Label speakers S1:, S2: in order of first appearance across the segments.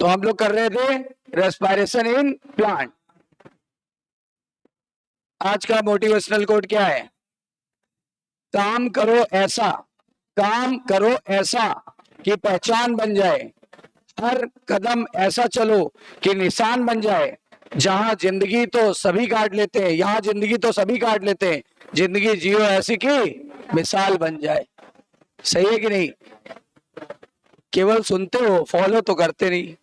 S1: तो हम लोग कर रहे थे रेस्पिरेशन इन प्लांट। आज का मोटिवेशनल कोट क्या है? काम करो ऐसा, काम करो ऐसा कि पहचान बन जाए, हर कदम ऐसा चलो कि निशान बन जाए। जहां जिंदगी तो सभी काट लेते हैं, यहाँ जिंदगी तो सभी काट लेते हैं, जिंदगी जियो ऐसी कि मिसाल बन जाए। सही है कि नहीं? केवल सुनते हो, फॉलो तो करते नहीं।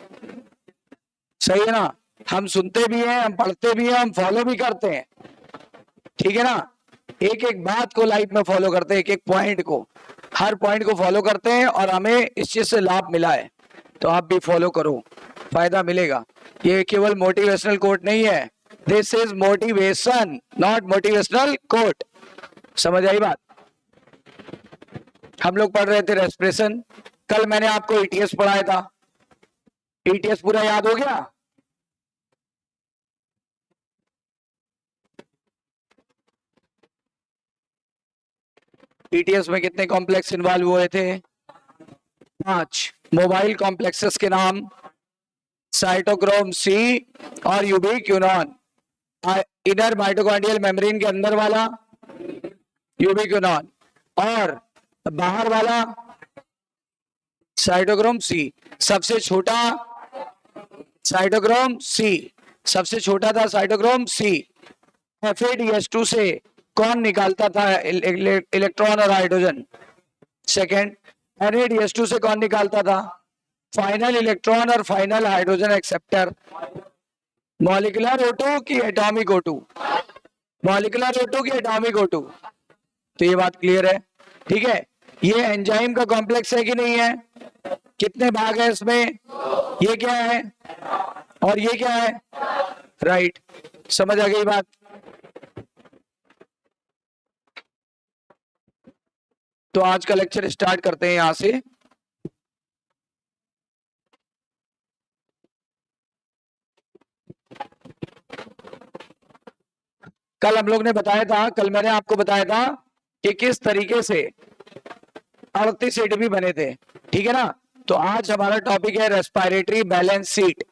S1: सही है ना? हम सुनते भी हैं, हम पढ़ते भी हैं, हम फॉलो भी करते हैं। ठीक है ना? एक एक बात को लाइफ में फॉलो करते हैं, एक एक पॉइंट को, हर पॉइंट को फॉलो करते हैं और हमें इस चीज से लाभ मिला है। तो आप भी फॉलो करो, फायदा मिलेगा। ये केवल मोटिवेशनल कोट नहीं है, this is motivation, not motivational quote. समझ आई बात? हम लोग पढ़ रहे थे रेस्पिरेशन। कल मैंने आपको ईटीएस पढ़ाया था। ईटीएस पूरा याद हो गया? ईटीएस में कितने कॉम्प्लेक्स इन्वॉल्व हुए थे? 5 मोबाइल कॉम्प्लेक्सेस के नाम, साइटोक्रोम सी और यूबिक्विनोन। इनर माइटोकॉन्ड्रियल मेम्ब्रेन के अंदर वाला यूबिक्विनोन और बाहर वाला साइटोक्रोम सी। सबसे छोटा साइटोक्रोम सी, सबसे छोटा था साइटोक्रोम सी। FADH2 से कौन निकालता था इलेक्ट्रॉन और हाइड्रोजन? सेकेंड। NADH2 से कौन निकालता था फाइनल इलेक्ट्रॉन और final hydrogen acceptor? Molecular O2 की एटॉमिक O2? मॉलिक्यूलर O2 की एटॉमिक O2। तो ये बात क्लियर है। ठीक है, ये एंजाइम का कॉम्प्लेक्स है कि नहीं है? कितने भाग है इसमें? ये क्या है और ये क्या है? राइट, समझ आ गई बात? तो आज का लेक्चर स्टार्ट करते हैं यहां से। कल हम लोग ने बताया था, कल मैंने आपको बताया था कि किस तरीके से 38 एटीपी बने थे। ठीक है ना? तो आज हमारा टॉपिक है रेस्पिरेटरी बैलेंस शीट।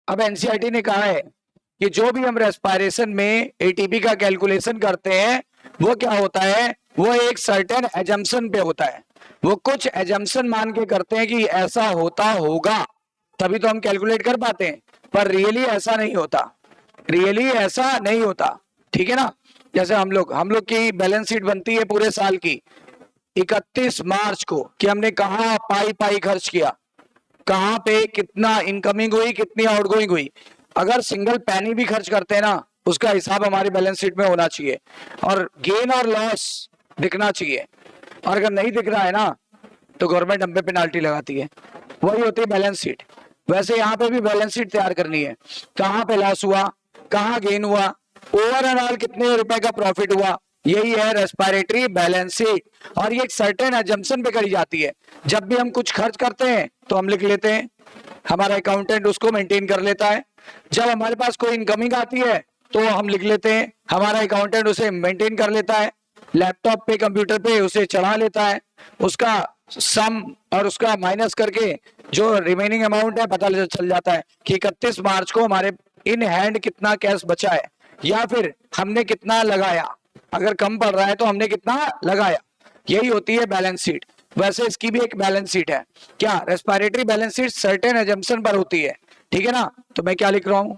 S1: अब एनसीईआरटी ने कहा है कि जो भी हम रेस्पिरेशन में एटीपी का कैलकुलेशन करते हैं वो क्या होता है, वो एक सर्टेन एजम्पशन पे होता है। वो कुछ एजम्पशन मान के करते हैं कि ऐसा होता होगा, तभी तो हम कैलकुलेट कर पाते हैं, पर रियली ऐसा नहीं होता। रियली ऐसा नहीं होता। ठीक है ना? जैसे हम लोग की बैलेंस शीट बनती है पूरे साल की 31 मार्च को, कि हमने कहा पाई पाई खर्च किया, कहां पे कितना इनकमिंग हुई, कितनी आउटगोइंग हुई। अगर सिंगल पैनी भी खर्च करते हैं ना, उसका हिसाब हमारी बैलेंस शीट में होना चाहिए और गेन और लॉस दिखना चाहिए। और अगर नहीं दिख रहा है ना, तो गवर्नमेंट हम पे पेनाल्टी लगाती है। वही होती है बैलेंस शीट। वैसे यहाँ पे भी बैलेंस शीट तैयार करनी है, कहाँ पे लॉस हुआ, कहाँ गेन हुआ, ओवरऑल कितने रुपए का प्रॉफिट हुआ। यही है रेस्पिरेटरी बैलेंस शीट। और ये एक सर्टेन एजम्पशन पे करी जाती है। जब भी हम कुछ खर्च करते हैं तो हम लिख लेते हैं, हमारा अकाउंटेंट उसको मेंटेन कर लेता है। जब हमारे पास कोई इनकमिंग आती है तो हम लिख लेते हैं, हमारा अकाउंटेंट उसे मेंटेन कर लेता है, लैपटॉप पे कंप्यूटर पे उसे चढ़ा लेता है, उसका सम और उसका माइनस करके जो रिमेनिंग अमाउंट है पता चल जाता है कि 31 मार्च को हमारे इन हैंड कितना कैश बचा है या फिर हमने कितना लगाया। अगर कम पड़ रहा है तो हमने कितना लगाया। यही होती है बैलेंस शीट। वैसे इसकी भी एक बैलेंस शीट है। क्या? Respiratory balance sheet certain assumption पर होती है। ठीक है ना? तो मैं क्या लिख रहा हूं,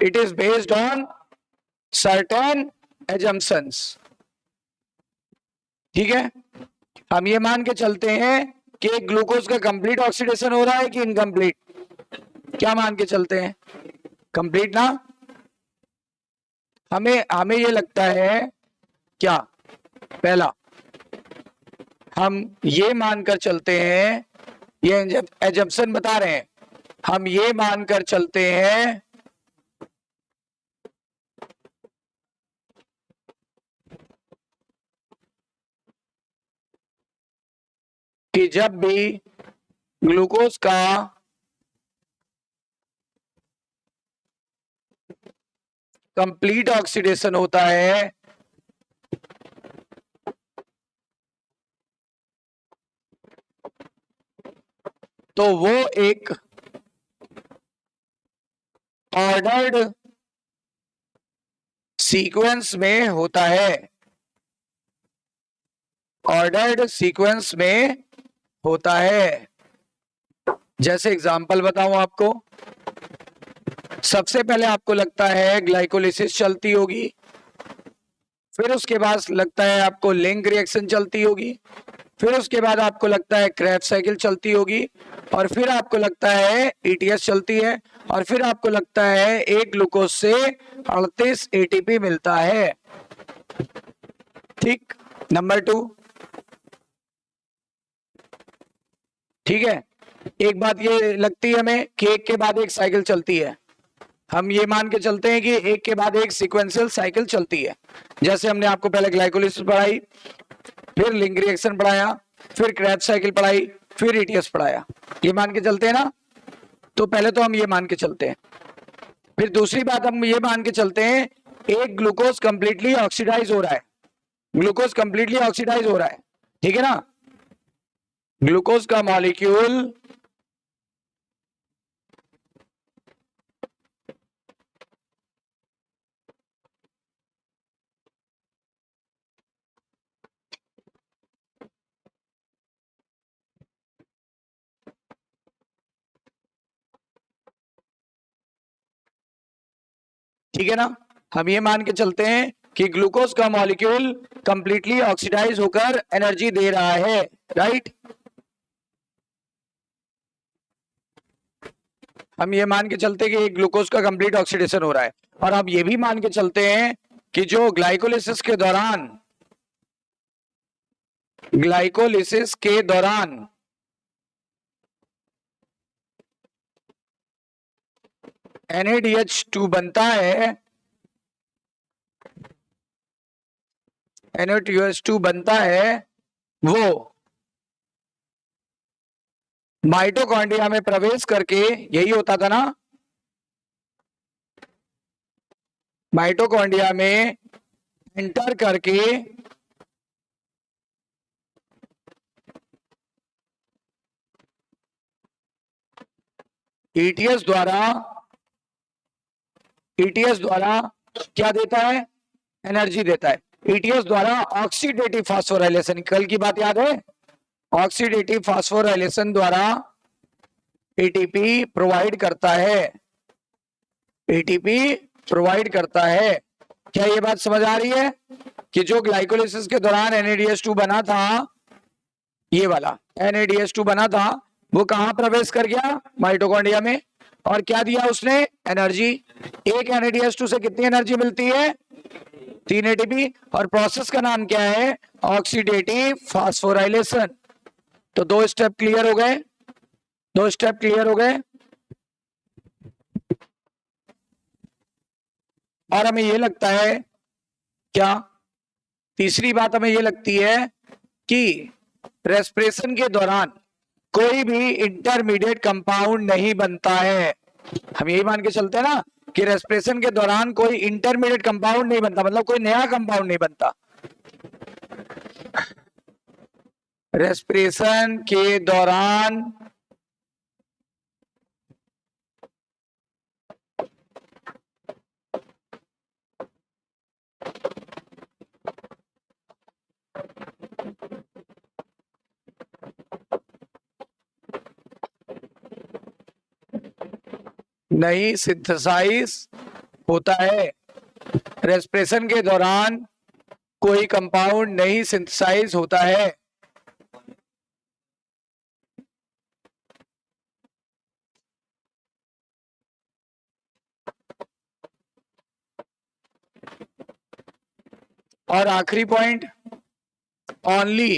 S1: it is based on certain assumptions. ठीक है? हम ये मान के चलते हैं कि ग्लूकोज का कंप्लीट ऑक्सीडेशन हो रहा है कि इनकम्प्लीट। क्या मान के चलते हैं? कंप्लीट ना? हमें हमें ये लगता है क्या, पहला हम ये मानकर चलते हैं, ये एजम्पशन बता रहे हैं, हम ये मानकर चलते हैं कि जब भी ग्लूकोज का कंप्लीट ऑक्सीडेशन होता है तो वो एक ऑर्डर्ड सीक्वेंस में होता है, ऑर्डर्ड सीक्वेंस में होता है। जैसे एग्जांपल बताऊं आपको, सबसे पहले आपको लगता है ग्लाइकोलिसिस चलती होगी, फिर उसके बाद लगता है आपको लिंक रिएक्शन चलती होगी, फिर उसके बाद आपको लगता है क्रेब्स साइकिल चलती होगी, और फिर आपको लगता है ईटीएस चलती है, और फिर आपको लगता है एक ग्लूकोज से 38 एटीपी मिलता है। ठीक, नंबर 2। ठीक है, एक बात ये लगती है हमें कि एक के बाद एक साइकिल चलती है, हम ये मान के चलते हैं कि एक के बाद एक सीक्वेंशियल साइकिल चलती है। जैसे हमने आपको पहले ग्लाइकोलिसिस पढ़ाई, फिर लिंक रिएक्शन पढ़ाया, फिर क्रेब्स साइकिल पढ़ाई, फिर ईटीएस पढ़ाया, ये मान के चलते हैं ना। तो पहले तो हम ये मान के चलते हैं, फिर दूसरी बात हम ये मान के चलते हैं एक ग्लूकोज कंप्लीटली ऑक्सीडाइज हो रहा है, ग्लूकोज कंप्लीटली ऑक्सीडाइज हो रहा है, ठीक है ना। ग्लूकोज का मॉलिक्यूल ठीक है ना, हम ये मान के चलते हैं कि ग्लूकोज का मॉलिक्यूल कंप्लीटली ऑक्सीडाइज होकर एनर्जी दे रहा है, राइट। हम ये मान के चलते हैं कि एक ग्लूकोज का कंप्लीट ऑक्सीडेशन हो रहा है, और हम ये भी मान के चलते हैं कि जो ग्लाइकोलिसिस के दौरान NADH2 बनता है, NADH2 बनता है, वो माइटोकॉन्ड्रिया में प्रवेश करके, यही होता था ना, माइटोकॉन्ड्रिया में एंटर करके ईटीएस द्वारा क्या देता है, एनर्जी देता है। ईटीएस द्वारा ऑक्सीडेटिव फास्फोराइलेशन, कल की बात याद है, ऑक्सीडेटिव फास्फोराइलेशन द्वारा एटीपी प्रोवाइड करता है, एटीपी प्रोवाइड करता है। क्या ये बात समझ आ रही है कि जो ग्लाइकोलिसिस के दौरान NADH2 बना था, ये वाला NADH2 बना था, वो कहां प्रवेश कर गया, माइटोकॉन्ड्रिया में, और क्या दिया उसने, एनर्जी। एक NADH2 से कितनी एनर्जी मिलती है, 3 एटीपी, और प्रोसेस का नाम क्या है, ऑक्सीडेटिव फास्फोराइलेशन। तो दो स्टेप क्लियर हो गए, दो स्टेप क्लियर हो गए। और हमें ये लगता है, क्या तीसरी बात हमें ये लगती है कि रेस्पिरेशन के दौरान कोई भी इंटरमीडिएट कंपाउंड नहीं बनता है। हम यही मान के चलते हैं ना कि रेस्पिरेशन के दौरान कोई इंटरमीडिएट कंपाउंड नहीं बनता, मतलब कोई नया कंपाउंड नहीं बनता। रेस्पिरेशन के दौरान नहीं सिंथेसाइज होता है, रेस्पिरेशन के दौरान कोई कंपाउंड नहीं सिंथेसाइज होता है। और आखिरी point, only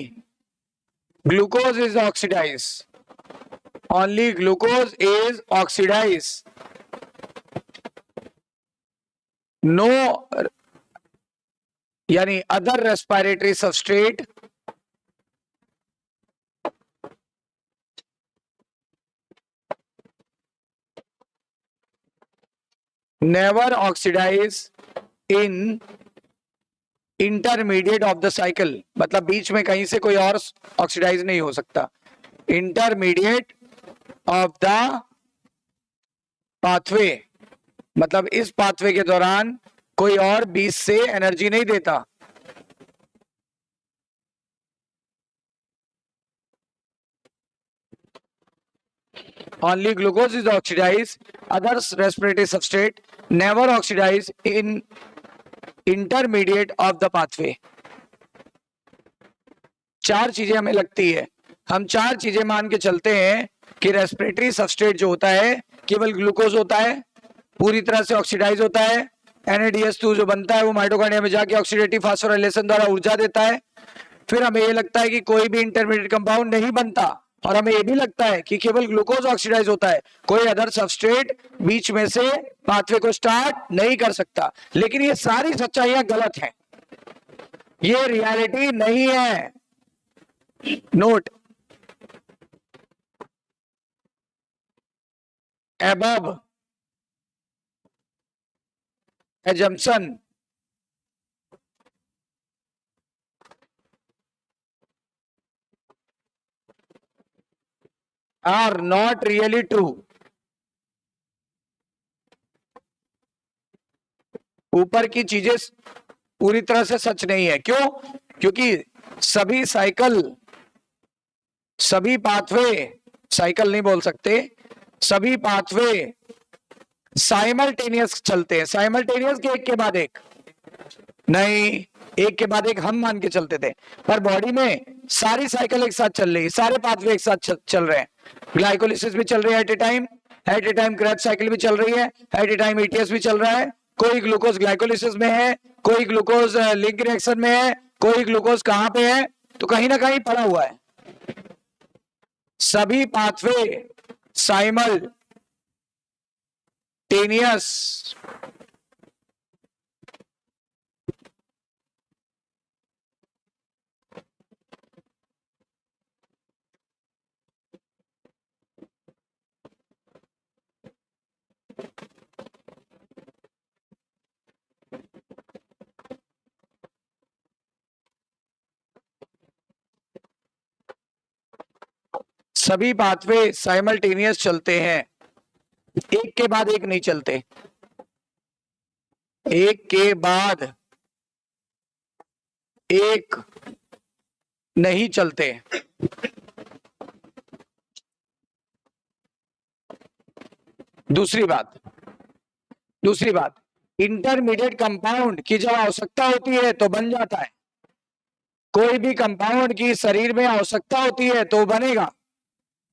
S1: Glucose is oxidized. Only glucose is oxidized. No, यानी other respiratory substrate never oxidize in intermediate of the cycle, मतलब बीच में कहीं से कोई और ऑक्सीडाइज नहीं हो सकता. इंटरमीडिएट ऑफ द पाथवे, मतलब इस पाथवे के दौरान कोई और बीच से एनर्जी नहीं देता. Only glucose is oxidized. Other respiratory substrate never oxidize in intermediate of the pathway. चार चीजें हमें लगती है, हम चार चीजें मान के चलते हैं कि रेस्पिरेटरी सबस्ट्रेट जो होता है केवल ग्लूकोज होता है, पूरी तरह से ऑक्सीडाइज होता है. NADH2 जो बनता है वो माइटोकॉन्ड्रिया में जाके ऑक्सीडेटिव फास्फोराइलेशन द्वारा ऊर्जा देता है. फिर हमें ये लगता है कि कोई भी इंटरमीडिएट कंपाउंड नहीं बनता, और हमें ये भी लगता है कि केवल ग्लूकोज ऑक्सीडाइज होता है, कोई अदर सबस्ट्रेट बीच में से पाथवे को स्टार्ट नहीं कर सकता. लेकिन ये सारी सच्चाइयां गलत हैं, ये रियलिटी नहीं है. Note, above assumption are not really true. ऊपर की चीजें पूरी तरह से सच नहीं है. क्यों? क्योंकि सभी साइकिल, सभी पाथवे, साइकिल नहीं बोल सकते, सभी पाथवे साइमल्टेनियस चलते हैं. साइमल्टेनियस के एक के बाद एक नहीं, एक के बाद एक हम मान के चलते थे, पर बॉडी में सारी साइकिल एक साथ चल रही है, सारे पाथवे एक साथ चल रहे हैं. ग्लाइकोलिसिस भी चल रही है at a time Krebs cycle भी चल रही है एट ए टाइम, ETS भी चल रहा है. कोई ग्लूकोज ग्लाइकोलिसिस में है, कोई ग्लूकोज लिंक रिएक्शन में है, कोई ग्लूकोज कहां पे है, तो कहीं ना कहीं पड़ा हुआ है. सभी पाथवे साइमल्टेनियस सभी पाथवे साइमल्टेनियस चलते हैं, एक के बाद एक नहीं चलते, एक के बाद एक नहीं चलते. दूसरी बात इंटरमीडिएट कंपाउंड की जब आवश्यकता होती है तो बन जाता है. कोई भी कंपाउंड की शरीर में आवश्यकता होती है तो बनेगा.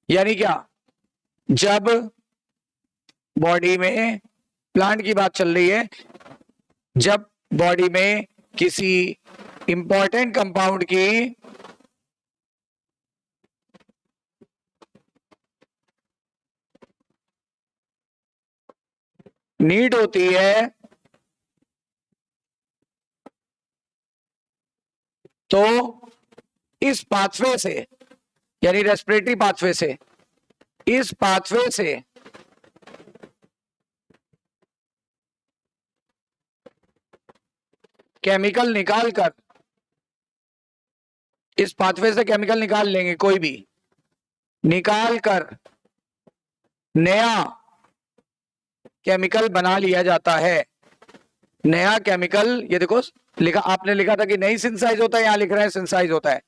S1: यानी क्या? जब बॉडी में, प्लांट की बात चल रही है, जब बॉडी में किसी इंपॉर्टेंट कंपाउंड की नीड होती है तो इस पाथवे से, यानी रेस्पिरेटरी पाथवे से, इस पाथवे से केमिकल निकालकर, इस पाथवे से केमिकल निकाल लेंगे, कोई भी निकाल कर नया केमिकल बना लिया जाता है. नया केमिकल, ये देखो लिखा, आपने लिखा था कि नहीं सिंथेसाइज होता है, यहां लिख रहे हैं सिंथेसाइज होता है.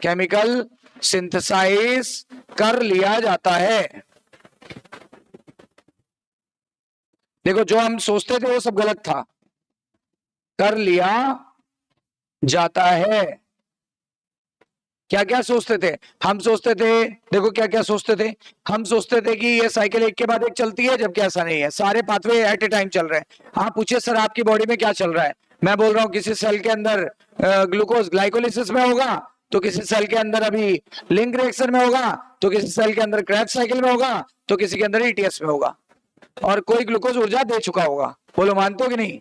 S1: केमिकल सिंथेसाइज कर लिया जाता है. देखो जो हम सोचते थे वो सब गलत था, कर लिया जाता है. क्या क्या सोचते थे हम? सोचते थे, देखो क्या क्या सोचते थे हम. सोचते थे कि ये साइकिल एक के बाद एक चलती है, जबकि ऐसा नहीं है, सारे पाथवे एट ए टाइम चल रहे हैं. आप पूछिए सर आपकी बॉडी में क्या चल रहा है, मैं बोल रहा हूं किसी सेल के अंदर ग्लूकोज ग्लाइकोलिसिस में होगा, तो किसी सेल के अंदर अभी लिंक रिएक्शन में होगा, तो किसी सेल के अंदर क्रैब्स साइकिल में होगा, तो किसी के अंदर ईटीएस में होगा, और कोई ग्लूकोज ऊर्जा दे चुका होगा। बोलो मानते हो कि नहीं?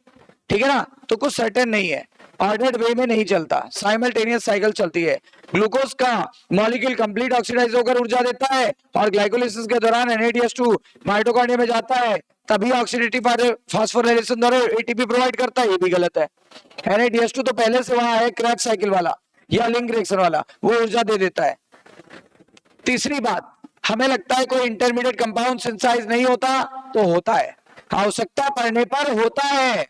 S1: ठीक है ना? तो कुछ सर्टेन नहीं है, ऑर्डर्ड वे में नहीं चलता, साइमल्टेनियस साइकिल चलती है। ग्लूकोज का मॉलिक्यूल कंप्लीट ऑक्सीडाइज होकर ऊर्जा देता है और ग्लाइकोलाइसिस के दौरान NADH2 माइटोकॉन्ड्रिया में जाता है, तभी ऑक्सीडेटिव फास्फोराइलेशन द्वारा एटीपी प्रोवाइड करता है। ये भी गलत है। NADH2 तो पहले से वहां है, क्रैब साइकिल वाला या लिंक रिएक्शन वाला, वो ऊर्जा दे देता है। तीसरी बात, हमें लगता है कोई इंटरमीडिएट कंपाउंड सिंथेसाइज नहीं होता, तो होता है, आवश्यकता पड़ने पर होता है।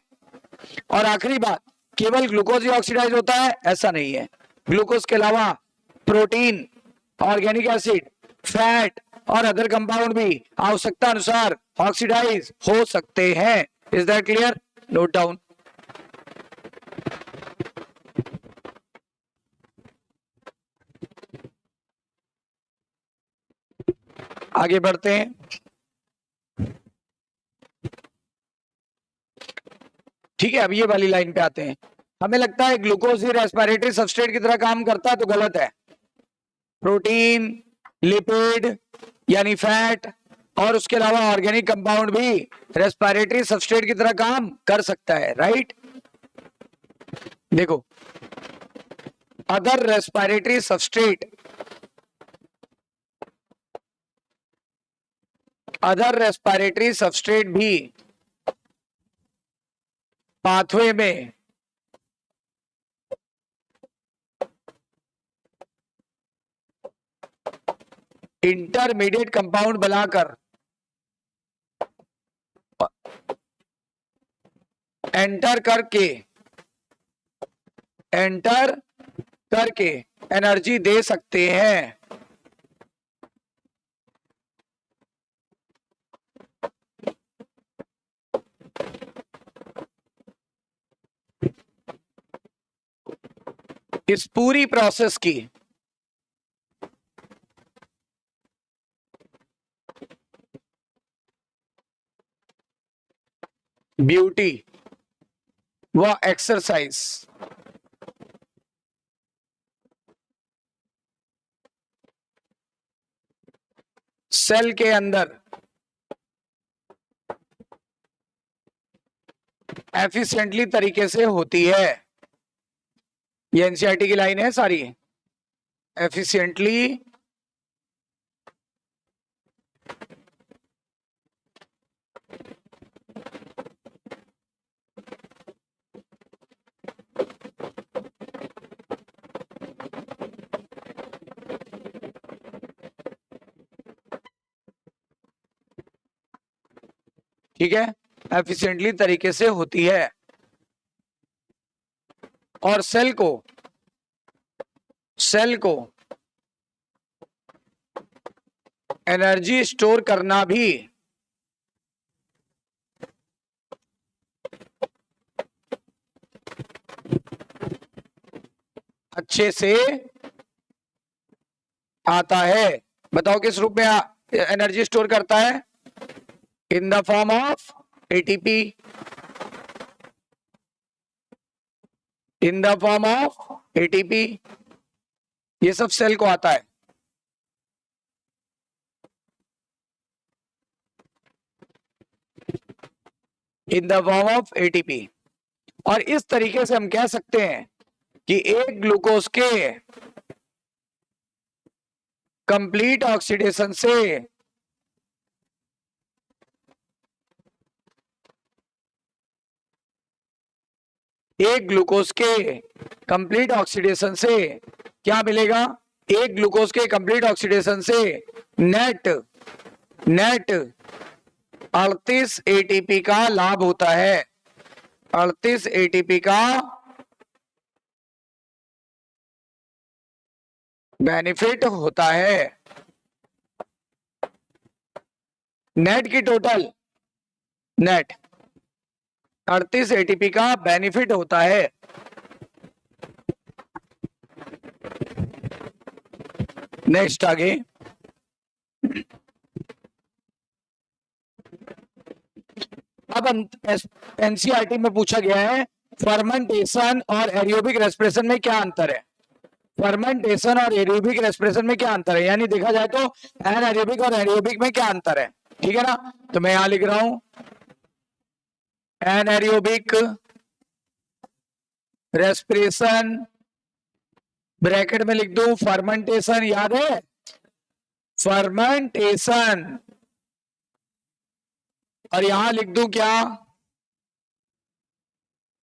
S1: और आखिरी बात, केवल ग्लूकोज ही ऑक्सीडाइज होता है, ऐसा नहीं है। ग्लूकोज के अलावा प्रोटीन, ऑर्गेनिक एसिड, फैट और अदर कंपाउंड भी आवश्यकता अनुसार ऑक्सीडाइज हो सकते हैं। Is that clear? Note down. आगे बढ़ते हैं। ठीक है, अब ये वाली लाइन पे आते हैं। हमें लगता है ग्लूकोज ही रेस्पिरेटरी सबस्ट्रेट की तरह काम करता है, तो गलत है। प्रोटीन, लिपिड यानी फैट और उसके अलावा ऑर्गेनिक कंपाउंड भी रेस्पिरेटरी सबस्ट्रेट की तरह काम कर सकता है, राइट? देखो, other respiratory substrate, other respiratory substrate भी पाथवे में इंटरमीडिएट कंपाउंड बनाकर एंटर करके एनर्जी दे सकते हैं। इस पूरी प्रोसेस की ब्यूटी व एक्सरसाइज सेल के अंदर एफिशिएंटली तरीके से होती है। ये एनसीईआरटी की लाइन है सारी। एफिशिएंटली ठीक है, एफिशिएंटली तरीके से होती है। और सेल को एनर्जी स्टोर करना भी अच्छे से आता है। बताओ किस रूप में एनर्जी स्टोर करता है? In the form of ATP, in the form of ATP. ये सब सेल को आता है। In the form of ATP. और इस तरीके से हम कह सकते हैं कि एक ग्लूकोज के कंप्लीट ऑक्सीडेशन से एक ग्लूकोज के कंप्लीट ऑक्सीडेशन से क्या मिलेगा? एक ग्लूकोज के कंप्लीट ऑक्सीडेशन से नेट 38 एटीपी का लाभ होता है। 38 एटीपी का बेनिफिट होता है। नेट की टोटल नेट 38 एटीपी का बेनिफिट होता है। नेक्स्ट आगे, अब एनसीईआरटी में पूछा गया है फर्मेंटेशन और एरोबिक रेस्पिरेशन में क्या अंतर है। फर्मेंटेशन और एरोबिक रेस्पिरेशन में क्या अंतर है, यानी देखा जाए तो एनारोबिक और एरोबिक में क्या अंतर है, ठीक है ना। तो मैं यहां लिख रहा हूं एनारोबिक रेस्पिरेशन, ब्रैकेट में लिख दूं फर्मेंटेशन, याद है फर्मेंटेशन, और यहां लिख दूं क्या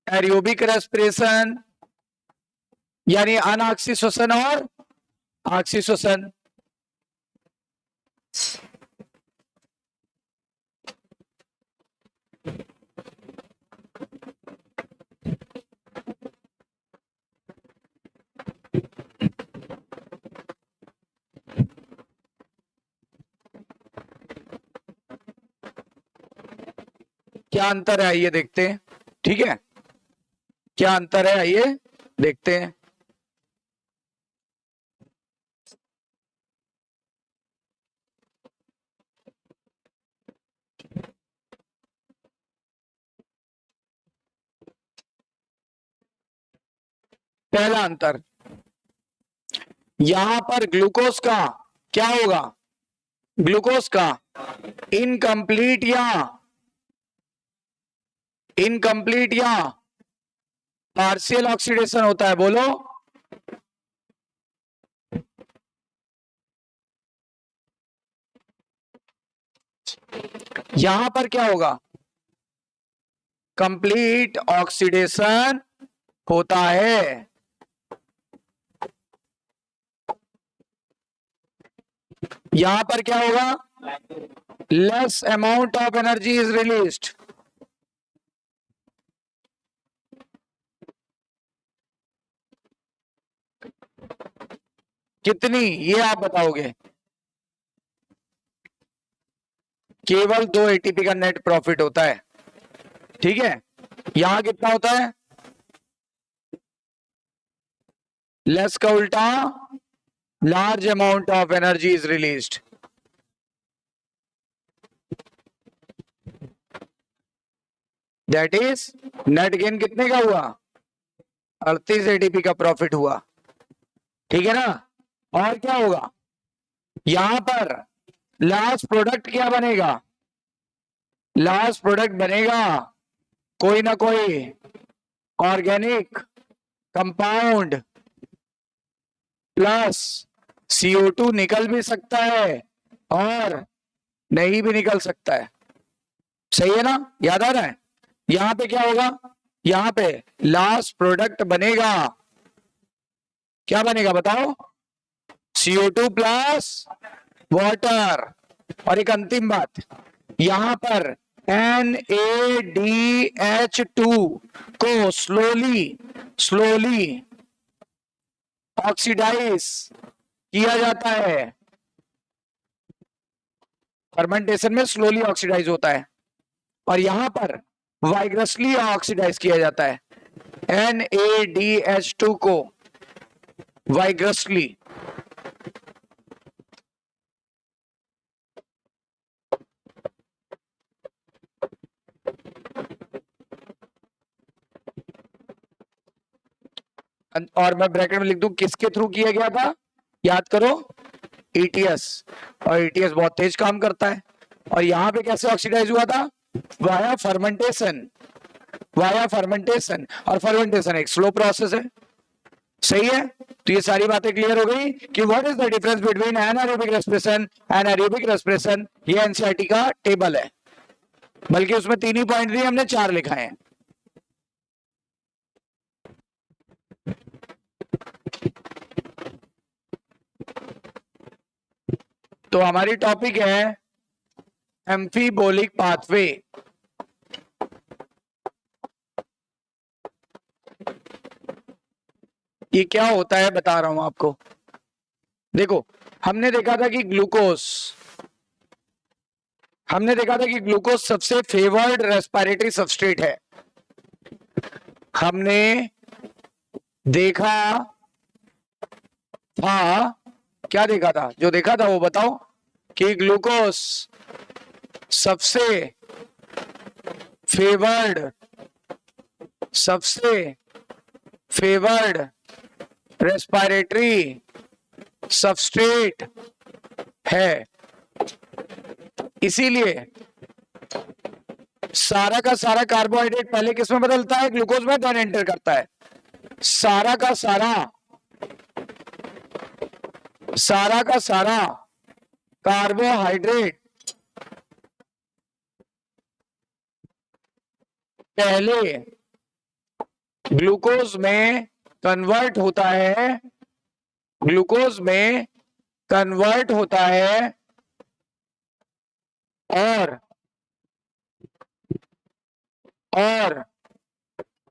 S1: एरोबिक रेस्पिरेशन, यानी अनाक्षी श्वसन और आक्षी श्वसन। क्या अंतर है आइए देखते हैं, ठीक है, क्या अंतर है आइए देखते हैं। पहला अंतर, यहां पर ग्लूकोज का क्या होगा, ग्लूकोज का इनकम्प्लीट या पार्शियल ऑक्सीडेशन होता है, बोलो। यहां पर क्या होगा, कंप्लीट ऑक्सीडेशन होता है। यहां पर क्या होगा, less amount of energy is released. कितनी, ये आप बताओगे। केवल 2 एटीपी का नेट प्रॉफिट होता है, ठीक है। यहां कितना होता है, लेस का उल्टा large amount of energy is released. That is net gain कितने का हुआ, 38 एटीपी का प्रॉफिट हुआ, ठीक है ना। और क्या होगा, यहां पर लास्ट प्रोडक्ट क्या बनेगा, लास्ट प्रोडक्ट बनेगा कोई ना कोई ऑर्गेनिक कंपाउंड प्लस CO2 निकल भी सकता है और नहीं भी निकल सकता है, सही है ना, याद आ रहा है। यहां पे क्या होगा, यहां पे लास्ट प्रोडक्ट बनेगा, क्या बनेगा बताओ, CO2 प्लस वाटर। और एक अंतिम बात, यहां पर NaDH2 को स्लोली ऑक्सीडाइज किया जाता है, फर्मेंटेशन में स्लोली ऑक्सीडाइज होता है, और यहां पर वाइग्रसली ऑक्सीडाइज किया जाता है, NaDH2 को वाइग्रसली। और मैं ब्रैकेट में लिख दूं किसके थ्रू किया गया था, याद करो ETS, और ETS बहुत तेज काम करता है। और यहां पे कैसे ऑक्सीडाइज हुआ था, वाया फर्मेंटेशन, वाया फर्मेंटेशन, और फर्मेंटेशन एक स्लो प्रोसेस है, सही है। तो ये सारी बातें क्लियर हो गई कि what is the difference between anaerobic respiration and aerobic respiration. ये एनसीईआरटी का टेबल है, बल्कि उसमें 3 ही पॉइंट दिए, हमने 4 लिखा है। तो हमारी टॉपिक है एम्फीबोलिक पाथवे। ये क्या होता है बता रहा हूं आपको। देखो, हमने देखा था कि ग्लूकोज सबसे फेवर्ड रेस्पिरेटरी सबस्ट्रेट है। हमने देखा था, क्या देखा था, जो देखा था वो बताओ, कि ग्लूकोज सबसे फेवर्ड रेस्पिरेटरी सबस्ट्रेट है। इसीलिए सारा का सारा कार्बोहाइड्रेट पहले किसमें बदलता है? ग्लूकोज में, देन एंटर करता है। सारा का सारा कार्बोहाइड्रेट पहले ग्लूकोज में कन्वर्ट होता है, ग्लूकोज में कन्वर्ट होता है और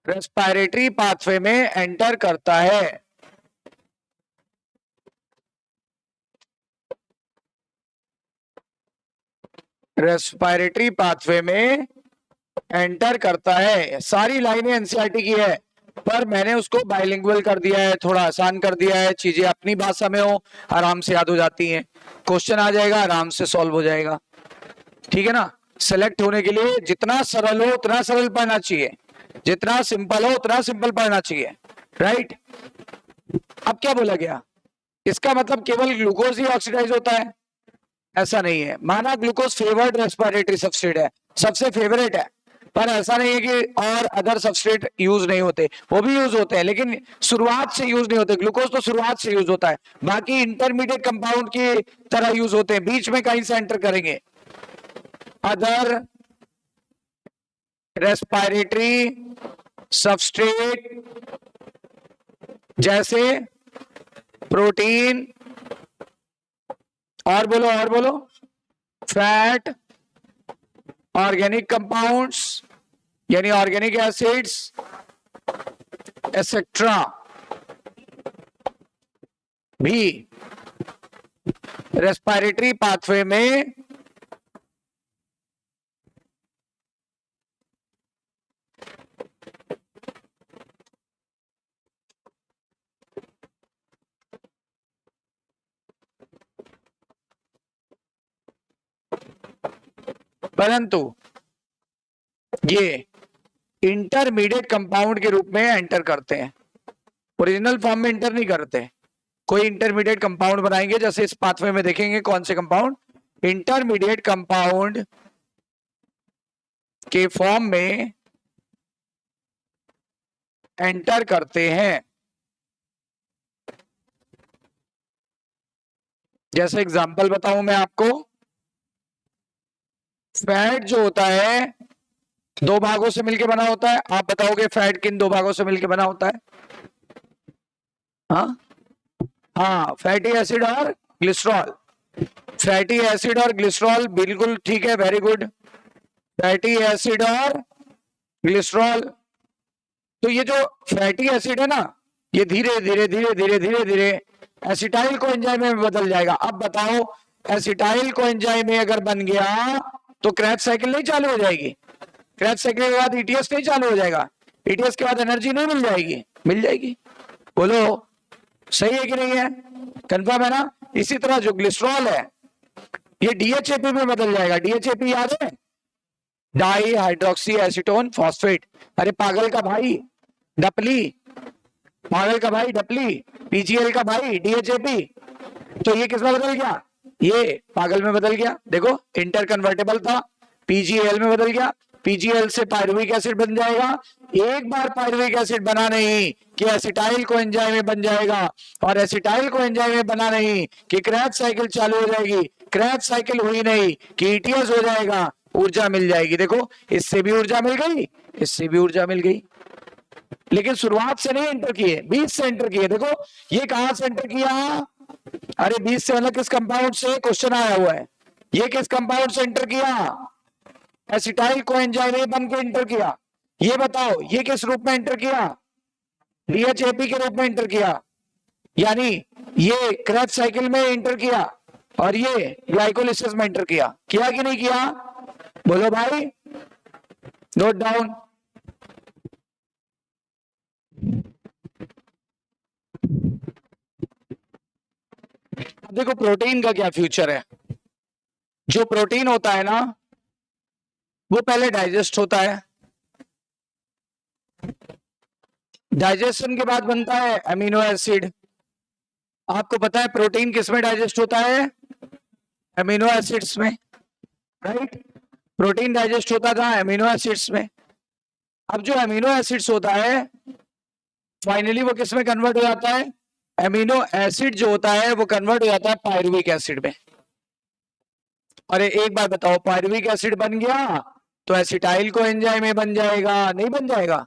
S1: रेस्पिरेटरी पाथवे में एंटर करता है। रेस्पिरेटरी पाथवे में एंटर करता है। सारी लाइनें एनसीईआरटी की है, पर मैंने उसको बाइलिंगुअल कर दिया है, थोड़ा आसान कर दिया है, चीजें अपनी भाषा में हो, आराम से याद हो जाती हैं। क्वेश्चन आ जाएगा, आराम से सॉल्व हो जाएगा। ठीक है ना? सेलेक्ट होने के लिए जितना सरल हो उतना सरल पढ़ना चाहिए, जितना सिंपल हो उतना सिंपल पढ़ना चाहिए। राइट? अब क्या बोला गया? इसका मतलब केवल ग्लूकोज ही ऑक्सीडाइज होता है? ऐसा नहीं है। माना ग्लूकोज फेवर्ड रेस्पिरेटरी सबस्ट्रेट है, सबसे फेवरेट है, पर ऐसा नहीं है कि और अदर सबस्ट्रेट यूज नहीं होते, वो भी यूज होते हैं, लेकिन शुरुआत से यूज नहीं होते। ग्लूकोज तो शुरुआत से यूज होता है, बाकी इंटरमीडिएट कंपाउंड की तरह यूज होते हैं, बीच में कहीं से एंटर करेंगे। अदर रेस्पिरेटरी सबस्ट्रेट जैसे प्रोटीन, और बोलो फैट, ऑर्गेनिक कंपाउंड्स यानी ऑर्गेनिक एसिड्स एक्सेट्रा भी रेस्पिरेटरी पाथवे में परंतु ये इंटरमीडिएट कंपाउंड के रूप में एंटर करते हैं, ओरिजिनल फॉर्म में एंटर नहीं करते। कोई इंटरमीडिएट कंपाउंड बनाएंगे, जैसे इस पाथवे में देखेंगे कौन से कंपाउंड इंटरमीडिएट कंपाउंड के फॉर्म में एंटर करते हैं। जैसे एग्जांपल बताऊं मैं आपको, फैट जो होता है दो भागों से मिलकर बना होता है। आप बताओगे फैट किन दो भागों से मिलकर बना होता है? हाँ, फैटी एसिड और ग्लिसरॉल। फैटी एसिड और ग्लिसरॉल, बिल्कुल ठीक है, वेरी गुड। फैटी एसिड और ग्लिसरॉल। तो ये जो फैटी एसिड है ना, ये धीरे धीरे धीरे धीरे धीरे धीरे एसिटाइल को एंजाइम में बदल जाएगा। अब बताओ, एसिटाइल को एंजाइम में अगर बन गया तो क्रैच साइकिल नहीं चालू हो जाएगी? क्रैच साइकिल के बाद ईटीएस नहीं चालू हो जाएगा? ईटीएस के बाद एनर्जी नहीं मिल जाएगी? मिल जाएगी। बोलो सही है कि नहीं है? कंफर्म है ना? इसी तरह जो ग्लिसरॉल है ये डीएचएपी में बदल जाएगा। डीएचएपी याद है? Di hydroxy acetone phosphate. अरे पागल का भाई डपली, पागल का भाई डपली, पीजीएल का भाई डीएचएपी। तो ये किसमें बदल गया? ये पागल में बदल गया। देखो इंटर कन्वर्टेबल था, पीजीएल में बदल गया। पीजीएल से पायरुविक एसिड बन जाएगा। एक बार पायरुविक एसिड बना नहीं कि एसिटाइल को एंजाइम में बन जाएगा, और एसिटाइल को एंजाइम में बना नहीं कि क्रैच साइकिल चालू हो जाएगी, क्रैच साइकिल हुई नहीं कि ईटीएस हो जाएगा, ऊर्जा मिल जाएगी। देखो इससे भी ऊर्जा मिल गई, इससे भी ऊर्जा मिल गई, लेकिन शुरुआत से नहीं एंटर किए, बीच से एंटर किए। देखो ये कहां से एंटर किया? अरे बीच से मतलब किस कंपाउंड से? क्वेश्चन आया हुआ है। ये किस कंपाउंड से एंटर किया? एसिटाइल को एंजाइम में बन के एंटर किया। ये बताओ ये किस रूप में एंटर किया? डीएचएपी के रूप में एंटर किया, यानी ये क्रैच साइकिल में एंटर किया और ये ग्लाइकोलिसिस में एंटर किया। किया कि नहीं किया? बोलो भाई, नोट डाउन। देखो प्रोटीन का क्या फ्यूचर है। जो प्रोटीन होता है ना वो पहले डाइजेस्ट होता है, डाइजेशन के बाद बनता है अमीनो एसिड, आपको पता है प्रोटीन किस में डाइजेस्ट होता है? अमीनो एसिड्स में, राइट? प्रोटीन डाइजेस्ट होता था अमीनो एसिड्स में। अब जो अमीनो एसिड्स होता है फाइनली वो किस में कन्वर्ट हो जाता है? अमीनो एसिड जो होता है वो कन्वर्ट हो जाता है पायरुविक एसिड में। अरे एक बार बताओ, पायरुविक एसिड बन गया तो एसिटाइल को एंजाइम में बन जाएगा, नहीं बन जाएगा?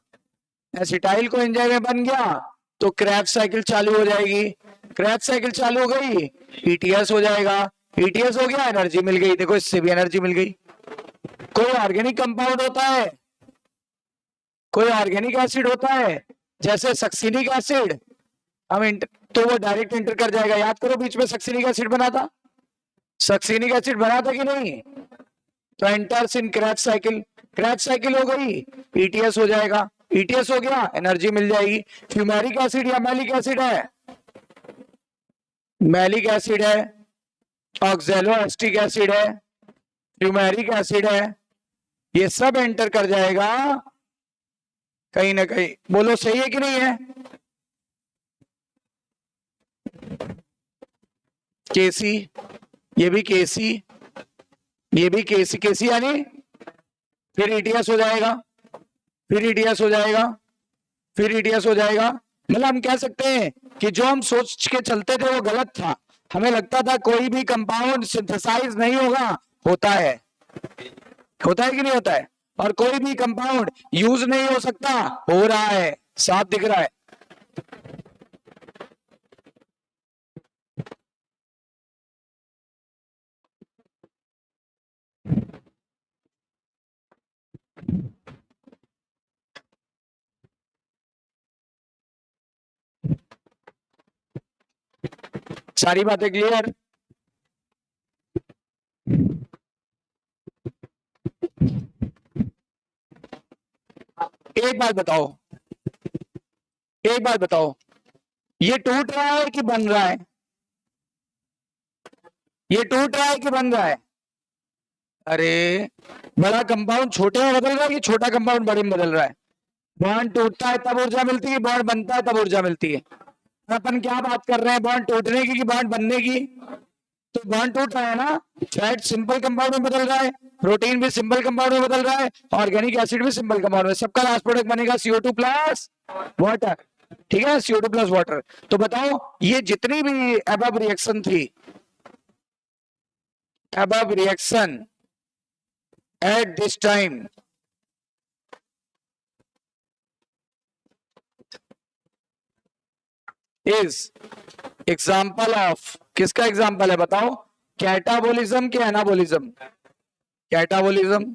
S1: एसिटाइल को एंजाइम में बन गया तो क्रैब्स साइकिल चालू हो जाएगी। क्रैब्स साइकिल चालू हो गई, ईटीएस हो जाएगा। ईटीएस हो गया, एनर्जी मिल गई। देखो इससे भी एनर्जी मिल गई। कोई ऑर्गेनिक कंपाउंड होता है, कोई ऑर्गेनिक एसिड होता है जैसे सक्सिनिक एसिड, तो वो डायरेक्ट एंटर कर जाएगा। याद करो बीच में सक्सिनिक एसिड बना था, सक्सिनिक एसिड बना था कि नहीं? तो enters in crabs cycle, crabs cycle हो गई, ईटीएस हो जाएगा। ईटीएस हो गया, एनर्जी मिल जाएगी। फ्यूमेरिक एसिड या मैलिक एसिड है? मैलिक एसिड है, ऑक्सैलो एस्टिक एसिड है, फ्यूमेरिक एसिड है, ये सब एंटर कर जाएगा कहीं ना कहीं। बोलो सही है कि नहीं है? केसी, ये भी केसी, ये भी केसी। केसी यानी फिर ईटीएस हो जाएगा, फिर ईटीएस हो जाएगा, फिर ईटीएस हो जाएगा। मतलब हम कह सकते हैं कि जो हम सोच के चलते थे वो गलत था। हमें लगता था कोई भी कंपाउंड सिंथेसाइज नहीं होगा, होता है। होता है कि नहीं होता है? और कोई भी कंपाउंड यूज नहीं हो सकता, हो रहा है, साफ दिख रहा है। सारी बातें क्लियर? एक बात बताओ, एक बात बताओ, ये टूट रहा है कि बन रहा है? ये टूट रहा है कि बन रहा है? अरे बड़ा कंपाउंड छोटे में बदल रहा है कि छोटा कंपाउंड बड़े में बदल रहा है? बॉन्ड टूटता है तब ऊर्जा मिलती है, बॉन्ड बनता है तब ऊर्जा मिलती है। अपन क्या बात कर रहे हैं, बॉन्ड टूटने की कि बॉन्ड बनने की? तो बॉन्ड टूट रहा है ना, फैट सिंपल कंपाउंड में बदल रहा है, प्रोटीन भी सिंपल कंपाउंड में बदल रहा है, ऑर्गेनिक एसिड भी सिंपल कंपाउंड में। सबका लास्ट प्रोडक्ट बनेगा CO2 प्लस वाटर। ठीक है, CO2 प्लस वाटर। तो बताओ ये जितनी भी अबव रिएक्शन थी, above reaction at this time is example of, किसका एग्जाम्पल है बताओ? कैटाबोलिज्म के एनाबोलिज्म? कैटाबोलिज्म।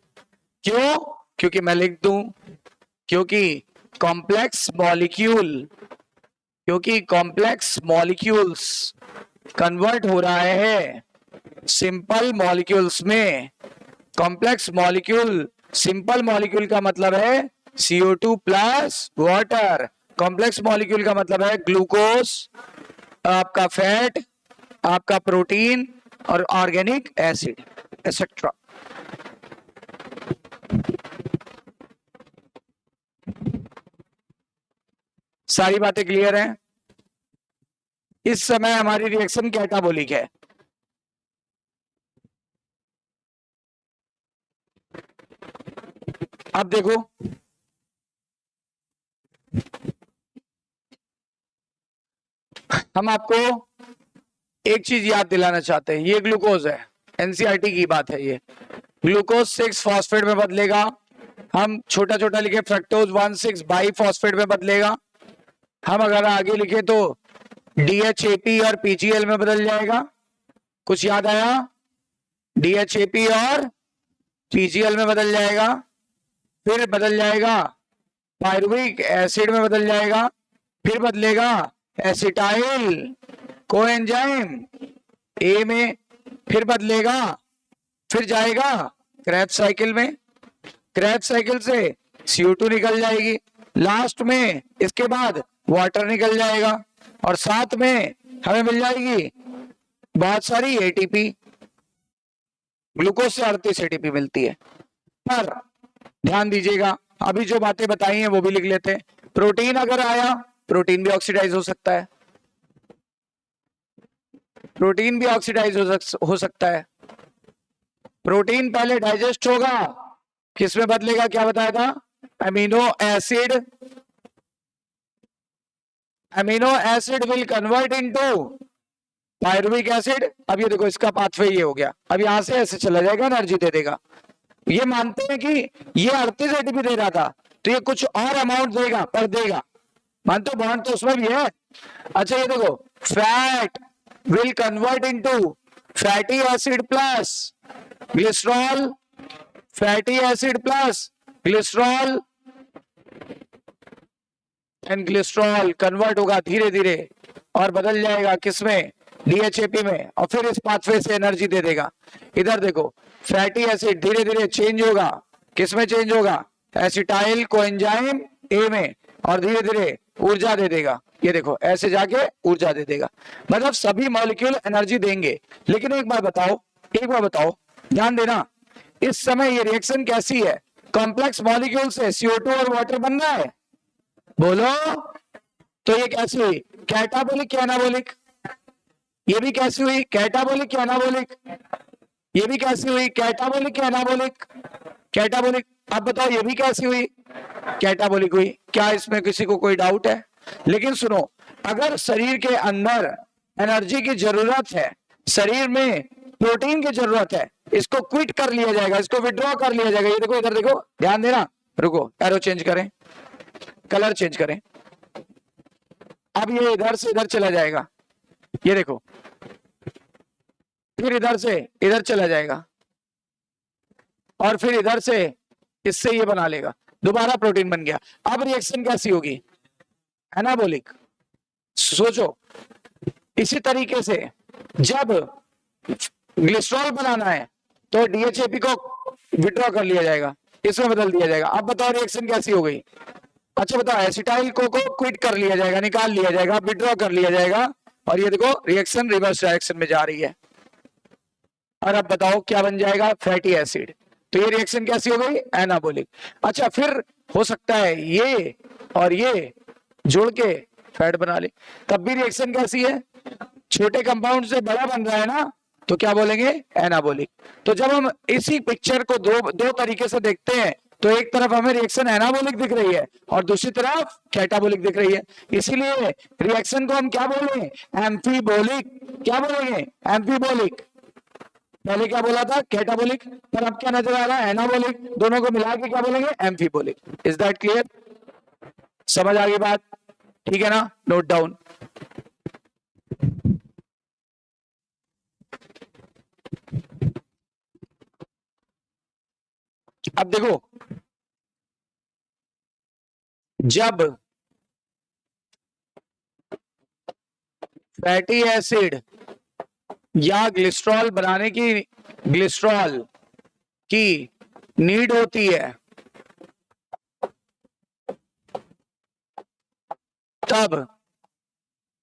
S1: क्यों? क्योंकि मैं लिख दूं, क्योंकि कॉम्प्लेक्स मॉलिक्यूल, क्योंकि कॉम्प्लेक्स मॉलिक्यूल्स कन्वर्ट हो रहा है सिंपल मॉलिक्यूल्स में। कॉम्प्लेक्स मॉलिक्यूल, सिंपल मॉलिक्यूल का मतलब है CO2 plus water. Complex molecule का मतलब है ग्लूकोज, आपका फैट, आपका प्रोटीन और ऑर्गेनिक एसिड एक्सेट्रा। सारी बातें क्लियर हैं? इस समय हमारी रिएक्शन कैटाबोलिक है। अब देखो, हम आपको एक चीज याद दिलाना चाहते हैं। ये ग्लूकोज है, एनसीईआरटी की बात है। ये ग्लूकोज 6 फॉस्फेट में बदलेगा। हम छोटा छोटा लिखे फ्रक्टोज 1,6 बाई फॉस्फेट में बदलेगा। हम अगर आगे लिखे तो DHAP और PGL में बदल जाएगा। कुछ याद आया? DHAP और PGL में बदल जाएगा। फिर बदल जाएगा पायरुविक एसिड में बदल जाएगा। फिर बदलेगा एसिटाइल कोएंजाइम A में। फिर बदलेगा, फिर जाएगा क्रैब्स साइकिल में। क्रैब्स साइकिल से CO2 निकल जाएगी। लास्ट में इसके बाद वाटर निकल जाएगा और साथ में हमें मिल जाएगी बहुत सारी ATP। ग्लूकोज से 38 ATP मिलती है। पर ध्यान दीजिएगा, अभी जो बातें बताई हैं वो भी लिख लेते हैं। प्रोटीन अगर आया, प्रोटीन भी ऑक्सीडाइज हो सकता है। प्रोटीन भी ऑक्सीडाइज हो सकता है। प्रोटीन पहले डाइजेस्ट होगा, किसमें बदलेगा, क्या बताया था, amino acid. Amino acid will convert into pyruvic acid. अब ये देखो इसका पाथवे ये हो गया, अब यहां से ऐसे चला जाएगा, एनर्जी दे देगा। ये मानते हैं कि ये 38 एटीपी दे रहा था, तो ये कुछ और अमाउंट देगा, पर देगा। मानते हो, बॉन्ड तो उसमें भी है। अच्छा ये देखो, fat will convert into fatty acid plus glycerol, fatty acid plus glycerol, and glycerol convert होगा धीरे धीरे और बदल जाएगा किसमें, डीएचएपी में, और फिर इस पाथवे से एनर्जी दे देगा। इधर देखो, फैटी एसिड धीरे धीरे चेंज होगा, किसमें चेंज होगा, एसिटाइल कोएंजाइम ए में, और धीरे धीरे ऊर्जा दे देगा। ये देखो ऐसे जाके ऊर्जा दे देगा। मतलब सभी मॉलिक्यूल एनर्जी देंगे। लेकिन एक बार बताओ, ध्यान देना, इस समय ये रिएक्शन कैसी है, कॉम्प्लेक्स मॉलिक्यूल से CO2 और वाटर बन रहा है, बोलो। तो ये कैसी हुई, कैटाबोलिक या एनाबोलिक, ये भी कैसी हुई, कैटाबोलिक या एनाबोलिक, ये भी कैसी हुई, कैटाबोलिक या एनाबोलिक, कैटाबोलिक। अब बताओ ये भी कैसी हुई, कैटाबोलिक हुई। क्या इसमें किसी को कोई डाउट है? लेकिन सुनो, अगर शरीर के अंदर एनर्जी की जरूरत है, शरीर में प्रोटीन की जरूरत है, इसको क्विट कर लिया जाएगा, इसको विड्रॉ कर लिया जाएगा। ये देखो, इधर देखो, ध्यान देना, रुको, एरो चेंज करें, कलर चेंज करें। अब ये इधर से इधर चला जाएगा, ये देखो, फिर इधर से इधर चला जाएगा, और फिर इधर से इससे ये बना लेगा, दोबारा प्रोटीन बन गया। अब रिएक्शन कैसी होगी, एनाबोलिक। सोचो, इसी तरीके से जब ग्लिसरॉल बनाना है तो डीएचएपी को विड्रॉ कर लिया जाएगा, इसमें बदल दिया जाएगा। अब बताओ रिएक्शन कैसी हो गई। अच्छा बताओ, एसिटाइल को क्विट कर लिया जाएगा, निकाल लिया जाएगा, विड्रॉ कर लिया जाएगा, और ये देखो रिएक्शन रिवर्स डायरेक्शन में जा रही है। और अब बताओ क्या बन जाएगा, फैटी एसिड। तो ये रिएक्शन कैसी हो गई, एनाबोलिक। अच्छा, फिर हो सकता है ये और ये जोड़ के फैट बना ले, तब भी रिएक्शन कैसी है, छोटे कंपाउंड से बड़ा बन रहा है ना, तो क्या बोलेंगे, एनाबोलिक। तो जब हम इसी पिक्चर को दो तरीके से देखते हैं, तो एक तरफ हमें रिएक्शन एनाबोलिक दिख रही है और दूसरी तरफ कैटाबोलिक दिख रही है। इसीलिए रिएक्शन को हम क्या बोलेंगे, एम्फीबोलिक। क्या बोलेंगे, एम्फीबोलिक। पहले क्या बोला था, कैटाबोलिक, पर अब क्या नजर आ रहा है, एनाबोलिक। दोनों को मिला के क्या बोलेंगे, एम्फीबोलिक। इज दैट क्लियर, समझ आ गई बात, ठीक है ना, नोट डाउन। अब देखो, जब फैटी एसिड या ग्लिसरॉल बनाने की, ग्लिसरॉल की नीड होती है, तब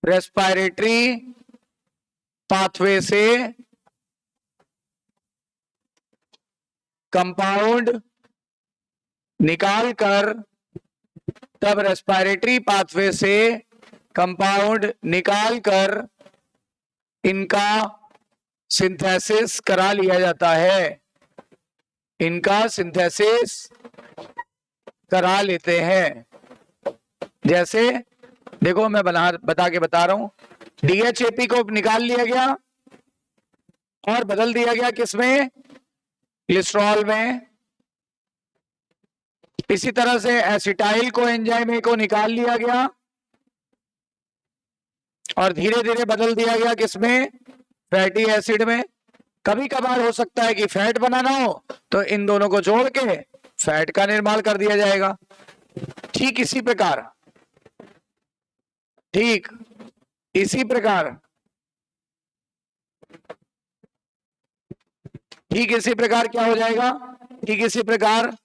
S1: रेस्पिरेटरी पाथवे से कंपाउंड निकालकर, तब रेस्पिरेटरी पाथवे से कंपाउंड निकालकर इनका सिंथेसिस करा लिया जाता है, इनका सिंथेसिस करा लेते हैं। जैसे देखो, मैं बता रहा हूं, डीएचएपी को निकाल लिया गया और बदल दिया गया किसमें, ग्लिसरॉल में। इसी तरह से एसिटाइल को एंजाइम ए को निकाल लिया गया और धीरे धीरे बदल दिया गया किसमें, फैटी एसिड में। कभी कभार हो सकता है कि फैट बनाना हो तो इन दोनों को जोड़ के फैट का निर्माण कर दिया जाएगा। ठीक इसी प्रकार, ठीक इसी प्रकार, ठीक इसी प्रकार क्या हो जाएगा, ठीक इसी प्रकार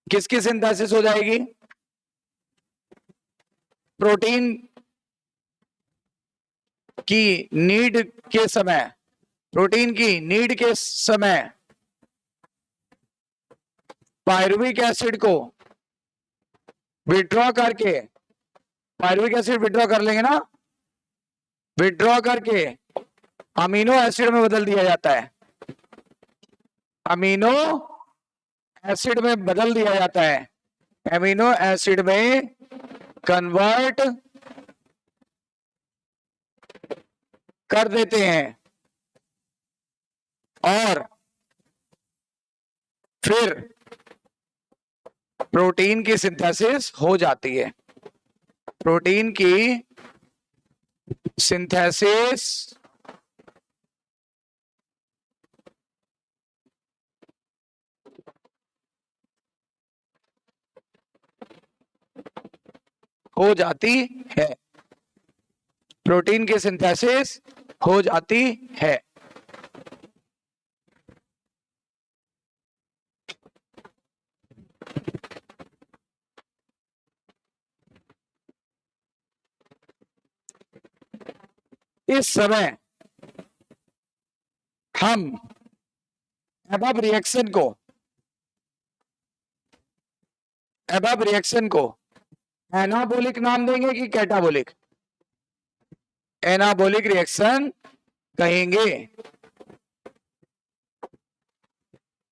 S1: किसकी सिंथेसिस हो जाएगी, प्रोटीन की नीड के समय, प्रोटीन की नीड के समय पायरुविक एसिड को विड्रॉ करके, पायरुविक एसिड विड्रॉ कर लेंगे ना, विड्रॉ करके अमीनो एसिड में बदल दिया जाता है, अमीनो एसिड में बदल दिया जाता है, अमीनो एसिड में कन्वर्ट कर देते हैं और फिर प्रोटीन की सिंथेसिस हो जाती है, प्रोटीन की सिंथेसिस हो जाती है, प्रोटीन की सिंथेसिस हो जाती है। इस समय हम अबव रिएक्शन को एनाबोलिक नाम देंगे कि कैटाबोलिक? एनाबोलिक रिएक्शन कहेंगे।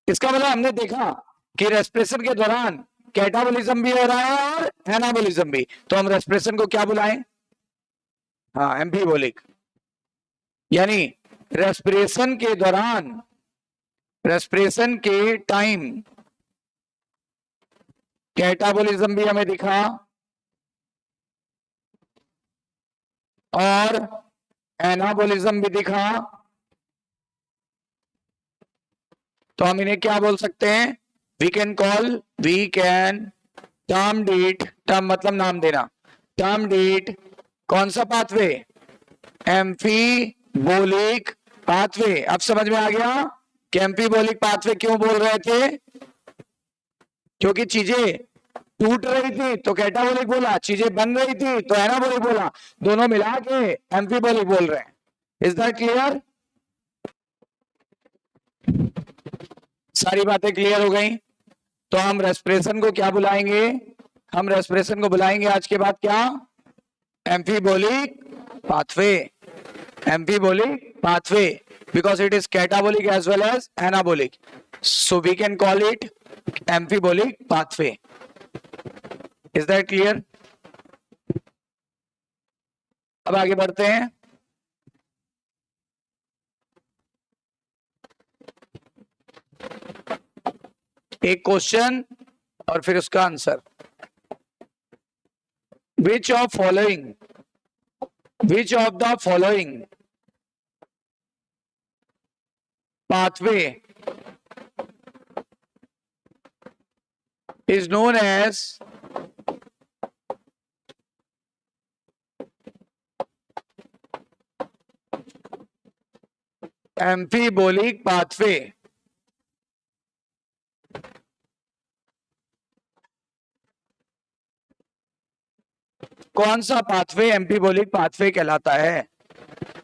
S1: इसका मतलब हमने देखा कि रेस्पिरेशन के दौरान कैटाबोलिज्म भी हो रहा है और एनाबोलिज्म भी, तो हम रेस्पिरेशन को क्या बुलाएं? हाँ, एम्फीबोलिक। यानी रेस्पिरेशन के दौरान, रेस्पिरेशन के टाइम कैटाबोलिज्म भी हमें दिखा और एनाबोलिज्म भी दिखा, तो हम इन्हें क्या बोल सकते हैं? We can term date, term मतलब नाम देना, टर्म डेट कौन सा पाथवे? एम्फीबोलिक पाथवे। अब समझ में आ गया कि एम्फीबोलिक पाथवे क्यों बोल रहे थे? क्योंकि चीजें टूट रही थी तो कैटाबोलिक बोला, चीजें बन रही थी तो एनाबोलिक बोला, दोनों मिला के एम्फीबोलिक बोल रहे हैं। Is that clear? सारी बातें क्लियर हो गई? तो हम रेस्पिरेशन को क्या बुलाएंगे? हम रेस्पिरेशन को बुलाएंगे आज के बाद क्या? एम्फीबोलिक pathway, एम्फीबोलिक pathway, because it is catabolic as well as anabolic, so we can call it amphibolic pathway. Is that clear? अब आगे बढ़ते हैं। एक क्वेश्चन और फिर उसका answer. Which of the following pathway is known as amphibolic pathway? कौन सा पाथवे एम्फीबोलिक पाथवे कहलाता है?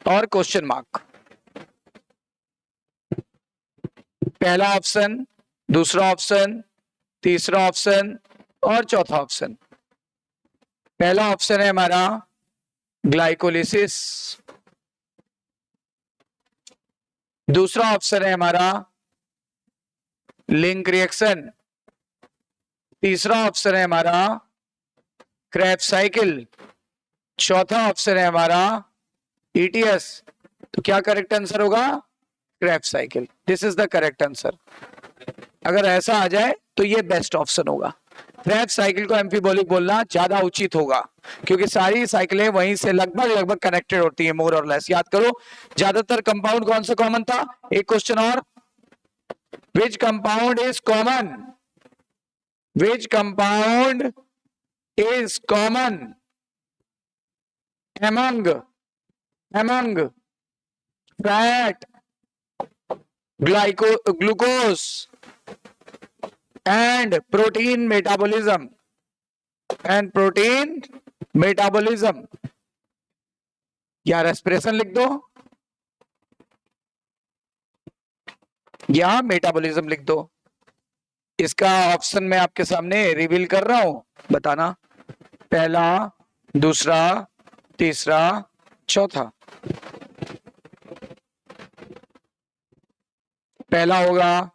S1: और क्वेश्चन मार्क। पहला ऑप्शन, दूसरा ऑप्शन, तीसरा ऑप्शन और चौथा ऑप्शन। पहला ऑप्शन है हमारा ग्लाइकोलिसिस, दूसरा ऑप्शन है हमारा लिंक रिएक्शन, तीसरा ऑप्शन है हमारा क्रेब्स साइकिल, चौथा ऑप्शन है हमारा ईटीएस। तो क्या करेक्ट आंसर होगा? Krebs cycle. This is the correct answer. अगर ऐसा आ जाए तो ये बेस्ट ऑप्शन होगा। क्रेब्स साइकिल को एम्फीबोलिक बोलना ज्यादा उचित होगा क्योंकि सारी साइकिलें वहीं से लगभग कनेक्टेड होती है, मोर और लेस। याद करो ज्यादातर कंपाउंड कौन सा कॉमन था? एक क्वेश्चन और, which compound is common? Which compound is common among fat, glucose and protein metabolism या रेस्पिरेशन लिख दो या मेटाबॉलिज्म लिख दो। इसका ऑप्शन मैं आपके सामने रिवील कर रहा हूं, बताना। पहला, दूसरा, तीसरा, चौथा। पहला होगा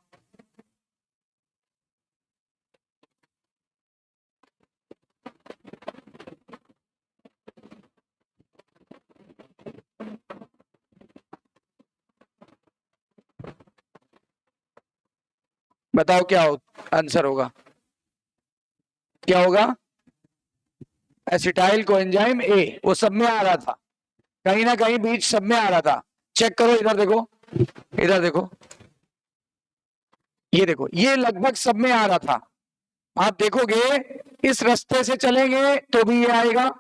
S1: बताओ क्या आंसर होगा, क्या होगा? एसिटाइल कोएंजाइम ए, वो सब में आ रहा था, कहीं ना कहीं बीच सब में आ रहा था। चेक करो, इधर देखो, इधर देखो, ये देखो, ये लगभग सब में आ रहा था। आप देखोगे इस रास्ते से चलेंगे तो भी ये आएगा,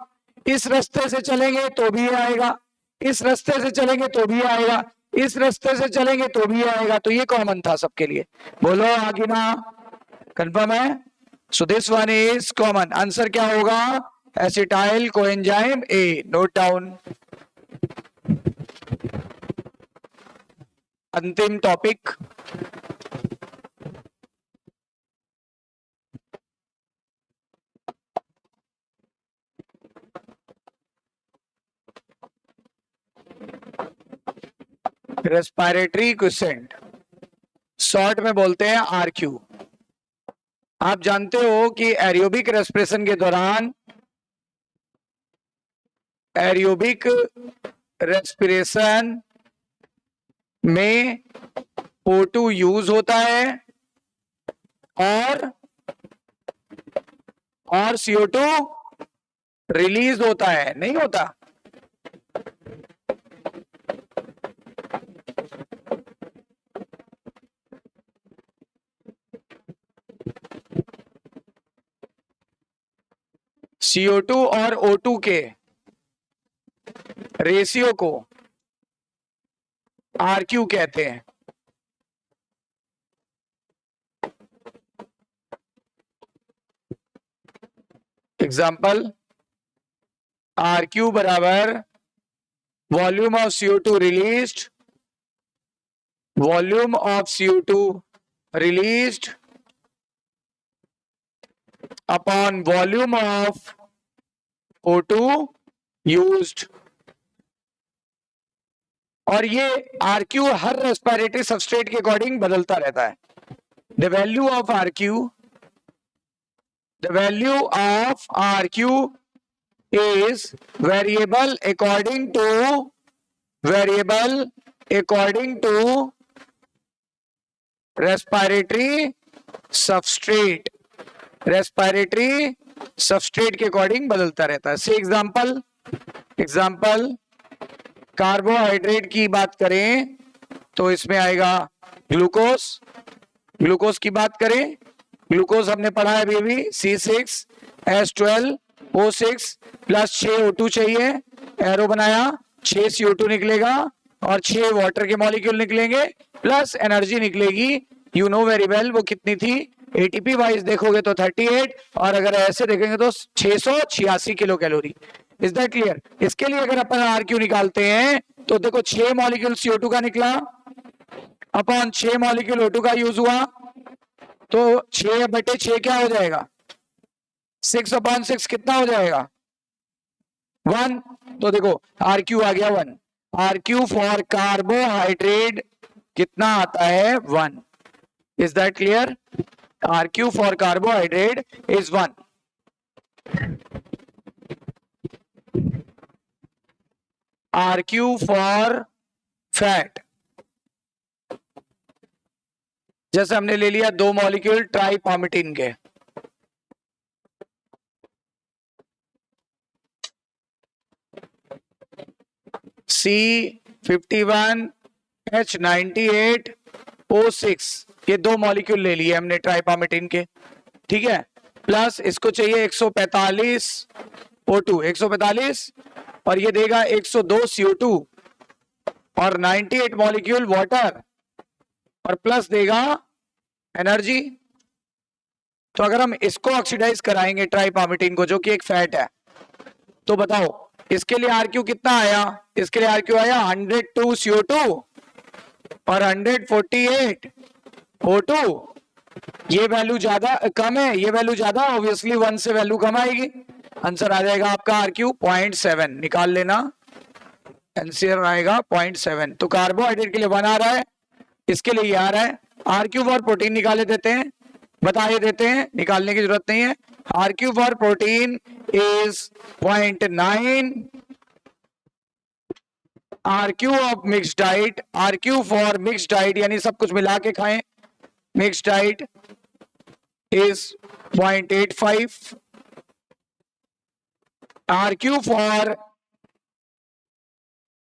S1: इस रास्ते से चलेंगे तो भी ये आएगा, इस रास्ते से चलेंगे तो भी आएगा, इस रास्ते से चलेंगे तो भी आएगा। तो ये कॉमन था सबके लिए। बोलो आगे ना, कंफर्म है? So this one is common. Answer क्या होगा? Acetyl coenzyme A. Note down. अंतिम टॉपिक, रेस्पिरेटरी क्विसेंट, शॉर्ट में बोलते हैं आरक्यू। आप जानते हो कि एरोबिक रेस्पिरेशन के दौरान, एरोबिक रेस्पिरेशन में O2 यूज होता है और CO2 रिलीज होता है, नहीं होता? CO2 और O2 के रेशियो को RQ कहते हैं। एग्जाम्पल, RQ बराबर volume of CO2 released, volume of CO2 released upon volume of O2 used. और ये RQ हर रेस्पिरेटरी सबस्ट्रेट के अकॉर्डिंग बदलता रहता है। The value of RQ is variable according to respiratory substrate, respiratory substrate के according बदलता रहता है। से एग्जाम्पल कार्बोहाइड्रेट की बात करें तो इसमें आएगा ग्लूकोज। ग्लूकोज की बात करें, ग्लूकोज हमने पढ़ा है अभी C6H12O6 प्लस 6 O2 चाहिए, एरो बनाया, 6 CO2 निकलेगा और 6 वाटर के मॉलिक्यूल निकलेंगे प्लस एनर्जी निकलेगी। यू नो वेरी वेल वो कितनी थी? एटीपी वाइज देखोगे तो 38 और अगर ऐसे देखेंगे तो 686 kilo calorie. Is that clear? इसके लिए अगर अपन RQ निकालते हैं तो देखो 6 मॉलिक्यूल CO2 का निकला अपॉन 6 मॉलिक्यूल O2 का यूज हुआ, तो 6/6 क्या हो जाएगा? 6/6 कितना हो जाएगा? 1। तो देखो RQ आ गया 1। RQ फॉर कार्बोहाइड्रेट कितना आता है? 1। Is that clear? RQ for carbohydrate is 1। RQ for fat, जैसे हमने ले लिया 2 मॉलिक्यूल ट्राइपामिटिन के, C51H98O6, ये 2 मॉलिक्यूल ले लिए हमने ट्राइपामिटिन के, ठीक है। प्लस इसको चाहिए 145 O2, 145 और ये देगा 102 CO2 और 98 मॉलिक्यूल वाटर और प्लस देगा एनर्जी। तो अगर हम इसको ऑक्सीडाइज कराएंगे ट्राइपामिटिन को, जो कि एक फैट है, तो बताओ इसके लिए RQ कितना आया? इसके लिए RQ आया 102 CO2 और 148 O2। ये वैल्यू ज्यादा कम है, ये वैल्यू ज्यादा, ऑब्वियसली 1 से वैल्यू कम आएगी। आंसर आ जाएगा आपका RQ 0.7, निकाल लेना, आंसर आएगा 0.7। तो कार्बोहाइड्रेट के लिए 1 आ रहा है इसके लिए ये आ रहा है। आर क्यू फॉर प्रोटीन निकाले देते हैं, बता देते हैं, निकालने की जरूरत नहीं है। R Q for protein is 0.9, R Q of mix diet, R Q for mix diet यानी सब कुछ मिला के खाएं, mix diet is 0.85, RQ for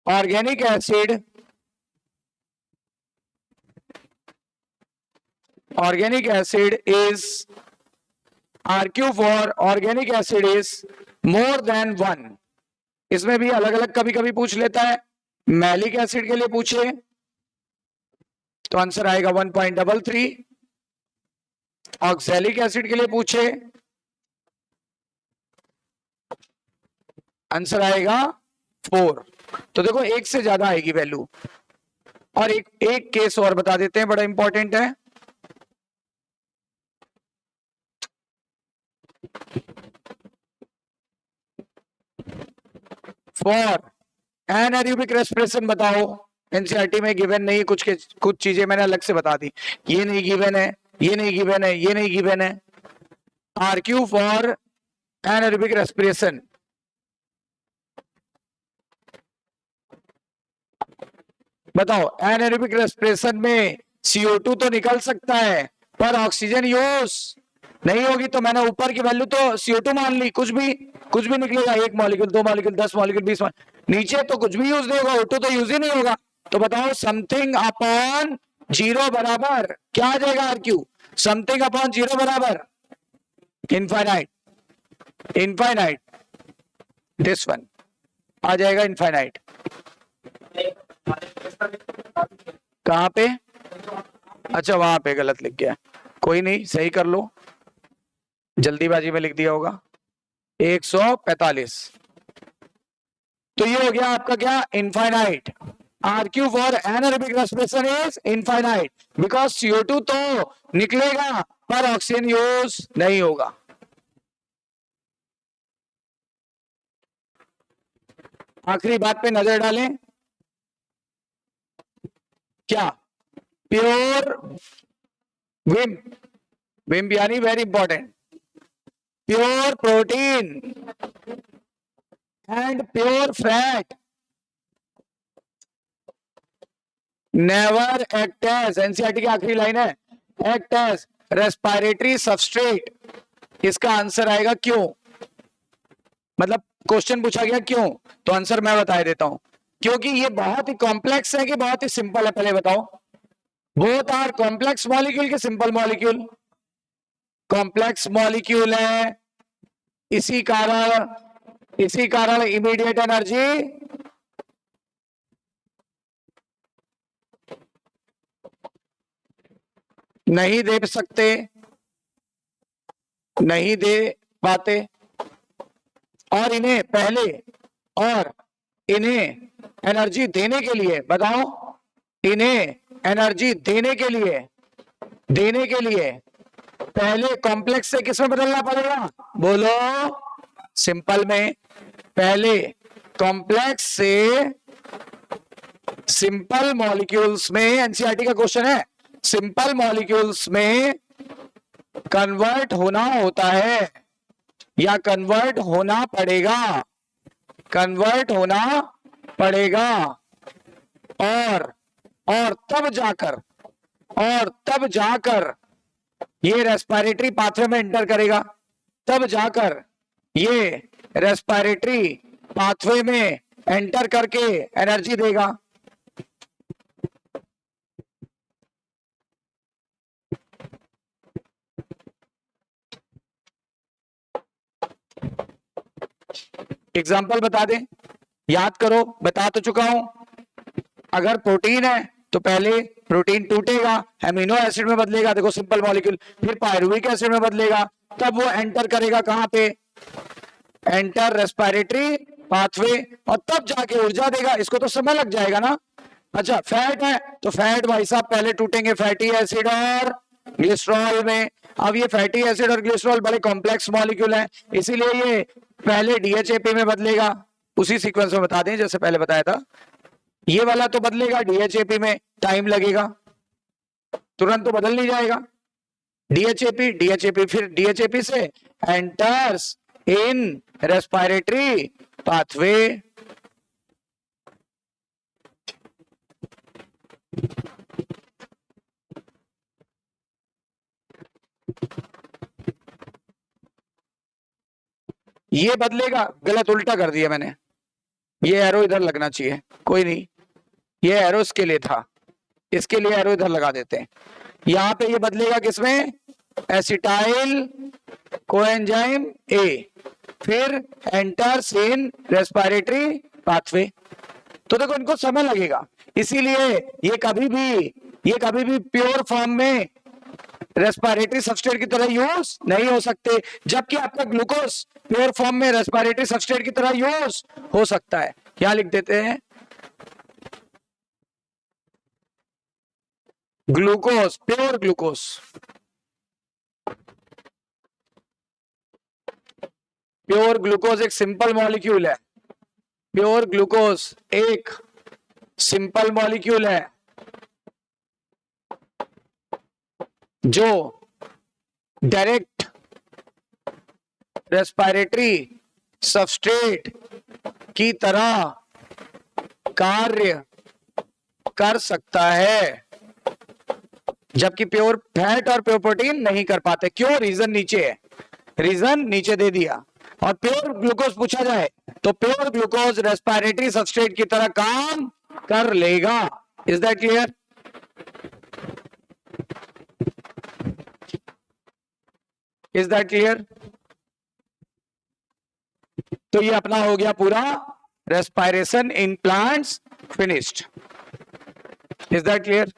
S1: organic acid, organic acid is RQ for organic acid is more than 1। इसमें भी अलग अलग कभी कभी पूछ लेता है। मैलिक एसिड के लिए पूछे तो आंसर आएगा 1.33, ऑक्सैलिक एसिड के लिए पूछे आंसर आएगा 4। तो देखो एक से ज्यादा आएगी वैल्यू। और एक केस और बता देते हैं, बड़ा इंपॉर्टेंट है। फॉर एनारोबिक रेस्पिरेशन बताओ, एनसीईआरटी में गिवन नहीं, कुछ चीजें मैंने अलग से बता दी। ये नहीं गिवन है, ये नहीं गिवन है, ये नहीं गिवन है। आरक्यू फॉर एनारोबिक रेस्पिरेशन, बताओ एनारोबिक रेस्पिरेशन में CO2 तो निकल सकता है पर ऑक्सीजन यूज नहीं होगी। तो मैंने ऊपर की वैल्यू तो CO2 मान ली, कुछ भी निकलेगा, 1 मॉलिक्यूल, 2 मॉलिक्यूल, 10 मॉलिक्यूल, 20 मॉलिक्यूल, नीचे तो कुछ भी यूज नहीं होगा, O2 तो यूज ही नहीं होगा। तो बताओ समथिंग अपॉन 0 बराबर क्या आ जाएगा आरक्यू? समथिंग अपॉन 0 बराबर इनफाइनाइट, इनफाइनाइट, दिस वन आ जाएगा इनफाइनाइट। कहां पे? अच्छा वहां पे गलत लिख गया, कोई नहीं, सही कर लो, जल्दीबाजी में लिख दिया होगा। 145। तो ये हो गया आपका क्या? Infinite. RQ for anaerobic respiration is infinite because CO2 तो निकलेगा पर ऑक्सीजन यूज नहीं होगा। आखिरी बात पे नजर डालें, क्या? प्योर विम, विम यानी very important, pure protein and pure fat never act as, NCERT की आखिरी लाइन है, एक्ट एज रेस्पिरेटरी सबस्ट्रेट। इसका आंसर आएगा क्यों, मतलब क्वेश्चन पूछा गया क्यों, तो आंसर मैं बता देता हूं। क्योंकि ये बहुत ही कॉम्प्लेक्स है कि बहुत ही सिंपल है, पहले बताओ। बोथ आर कॉम्प्लेक्स मॉलिक्यूल के सिंपल मॉलिक्यूल? कॉम्प्लेक्स मॉलिक्यूल है, इसी कारण इमीडिएट एनर्जी नहीं दे सकते, नहीं दे पाते, और इन्हें एनर्जी देने के लिए, बताओ, इन्हें एनर्जी देने के लिए पहले कॉम्प्लेक्स से किसमें बदलना पड़ेगा? बोलो, सिंपल में। पहले कॉम्प्लेक्स से सिंपल मॉलिक्यूल्स में, एनसीईआरटी का क्वेश्चन है, सिंपल मॉलिक्यूल्स में कन्वर्ट होना होता है या कन्वर्ट होना पड़ेगा, कन्वर्ट होना पड़ेगा, और तब जाकर ये रेस्पिरेटरी पाथवे में एंटर करेगा, तब जाकर ये रेस्पिरेटरी पाथवे में एंटर करके एनर्जी देगा। एग्जाम्पल बता दें, याद करो, बता तो चुका हूं। अगर प्रोटीन है तो पहले प्रोटीन टूटेगा, एमिनो एसिड में बदलेगा, देखो सिंपल मॉलिक्यूल, फिर पायरुविक एसिड में बदलेगा, तब वो एंटर करेगा कहां पे? एंटर रेस्पिरेटरी पाथवे, और तब जाके ऊर्जा देगा। इसको तो समय लग जाएगा ना। अच्छा फैट है तो फैट भाई साहब पहले टूटेंगे फैटी एसिड और ग्लिसरॉल में। अब ये फैटी एसिड और ग्लिसरॉल बड़े कॉम्प्लेक्स मॉलिक्यूल हैं, इसीलिए ये पहले DHAP में बदलेगा। उसी सीक्वेंस में बता दें जैसे पहले बताया था, ये वाला तो बदलेगा DHAP में, टाइम लगेगा। तुरंत तो बदल नहीं जाएगा। डीएचएपी, डीएचएपी, फिर डीएचएपी से एंटर्स इन रेस्पिरेटरी पाथवे। ये बदलेगा, गलत उल्टा कर दिया मैंने, ये एरो इधर लगना चाहिए, कोई नहीं, ये एरो इसके लिए था, इसके लिए एरो इधर लगा देते हैं। यहां पे ये बदलेगा किसमें, एसिटाइल कोएंजाइम ए, फिर एंटर्स इन रेस्पिरेटरी पाथवे। तो देखो इनको समय लगेगा, इसीलिए ये कभी भी प्योर फॉर्म में रेस्पिरेटरी सबस्ट्रेट की तरह यूज नहीं हो सकते, जबकि आपका ग्लूकोज प्योर फॉर्म में रेस्पिरेटरी सबस्ट्रेट की तरह यूज हो सकता है। क्या लिख देते हैं, glucose, pure glucose, pure glucose एक सिंपल मॉलिक्यूल है, प्योर ग्लूकोज एक सिंपल मॉलिक्यूल है जो डायरेक्ट रेस्पिरेटरी सबस्ट्रेट की तरह कार्य कर सकता है, जबकि प्योर फैट और प्योर प्रोटीन नहीं कर पाते। क्यों, रीजन नीचे है, रीजन नीचे दे दिया। और प्योर ग्लूकोज पूछा जाए तो प्योर ग्लूकोज रेस्पिरेटरी सबस्ट्रेट की तरह काम कर लेगा। Is that clear? Is that clear? तो ये अपना हो गया पूरा respiration in plants finished. Is that clear?